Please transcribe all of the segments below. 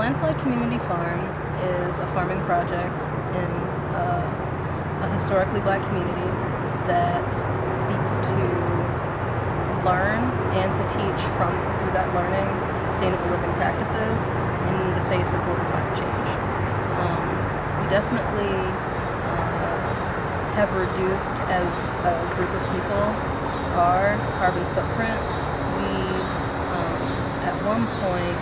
Landslide Community Farm is a farming project in a historically black community that seeks to learn and to teach through that learning sustainable living practices in the face of global climate change. We definitely have reduced, as a group of people, our carbon footprint. We at one point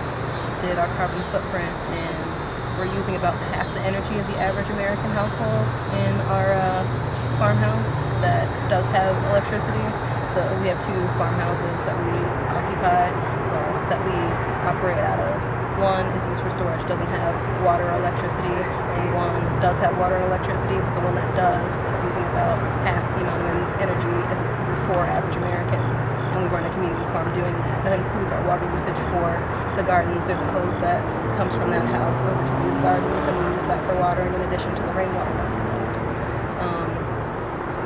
did our carbon footprint, and we're using about half the energy of the average American household in our farmhouse that does have electricity. We have 2 farmhouses that we occupy, that we operate out of. One is used for storage, doesn't have water or electricity, and one does have water and electricity, but the one that does is using about half the amount of energy as for average Americans, and we run a community farm doing that. That includes our water usage for the gardens. There's a hose that comes from that house over to these gardens, and we use that for watering in addition to the rainwater that we collect.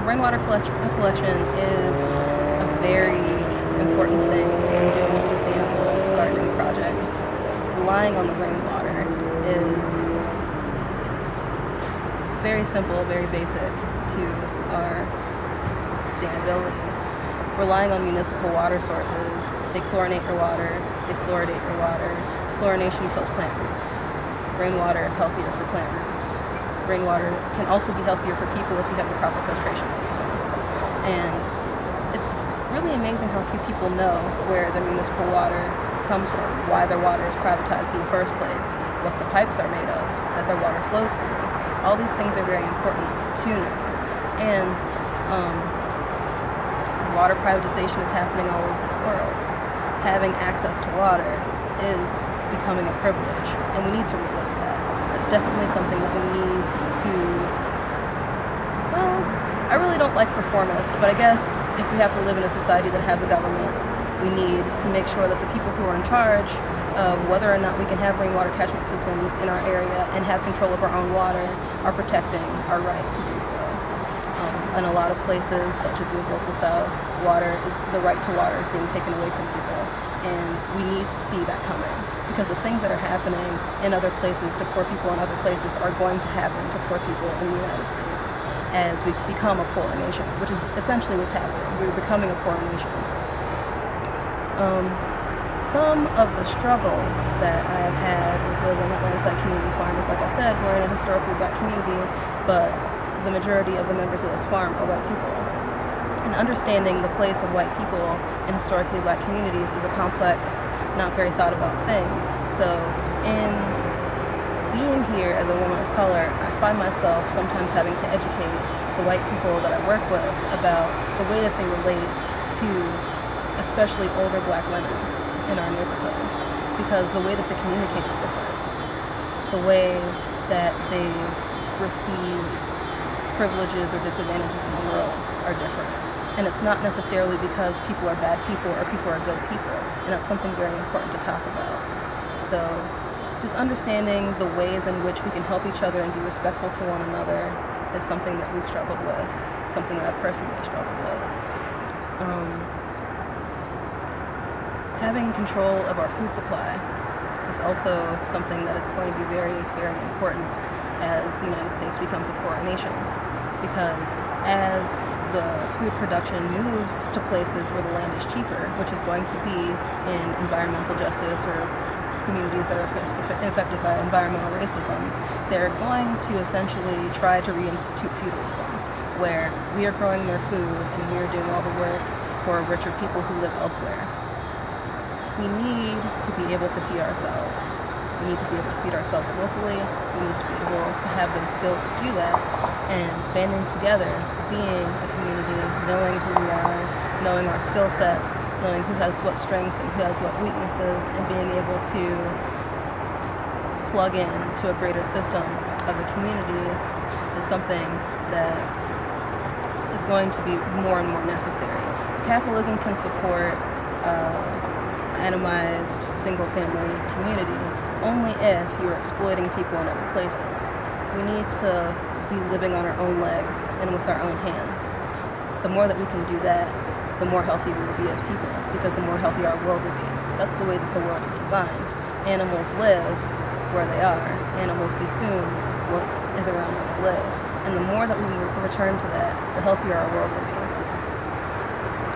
Rainwater collection is a very important thing when doing a sustainable gardening project. Relying on the rainwater is very simple, very basic to our sustainability. Relying on municipal water sources, they chlorinate your water, they fluoridate your water. Chlorination kills plant roots. Rainwater is healthier for plant roots. Rainwater can also be healthier for people if you have the proper filtration systems. And it's really amazing how few people know where their municipal water comes from, why their water is privatized in the first place, what the pipes are made of that their water flows through. All these things are very important to know. And water privatization is happening all over the world. Having access to water is becoming a privilege, and we need to resist that. It's definitely something that we need to, well, I really don't like reformist, but I guess if we have to live in a society that has a government, we need to make sure that the people who are in charge of whether or not we can have rainwater catchment systems in our area and have control of our own water are protecting our right to do so. In a lot of places, such as in the global south, the right to water is being taken away from people, and we need to see that coming, because the things that are happening in other places to poor people in other places are going to happen to poor people in the United States as we become a poorer nation, which is essentially what's happening. We're becoming a poorer nation. Some of the struggles that I have had with living at Landslide Community Farm is, like I said, we're in a historically black community, but the majority of the members of this farm are white people. And understanding the place of white people in historically black communities is a complex, not very thought about thing. So in being here as a woman of color, I find myself sometimes having to educate the white people that I work with about the way that they relate to especially older black women in our neighborhood, because the way that they communicate is different. The way that they receive privileges or disadvantages in the world are different. And it's not necessarily because people are bad people or people are good people, and that's something very important to talk about. So just understanding the ways in which we can help each other and be respectful to one another is something that we've struggled with, something that I've personally struggled with. Having control of our food supply is also something that it's going to be very, very important as the United States becomes a poorer nation. Because as the food production moves to places where the land is cheaper, which is going to be in environmental justice or communities that are affected by environmental racism, they're going to essentially try to reinstitute feudalism, where we are growing their food and we are doing all the work for richer people who live elsewhere. We need to be able to feed ourselves. We need to be able to feed ourselves locally. We need to be able to have those skills to do that, and banding together, being a community, knowing who we are, knowing our skill sets, knowing who has what strengths and who has what weaknesses, and being able to plug in to a greater system of a community is something that is going to be more and more necessary. Capitalism can support atomized single-family community only if you're exploiting people in other places. We need to be living on our own legs and with our own hands. The more that we can do that, the more healthy we will be as people, because the more healthy our world will be. That's the way that the world is designed. Animals live where they are. Animals consume what is around where they live. And the more that we return to that, the healthier our world will be.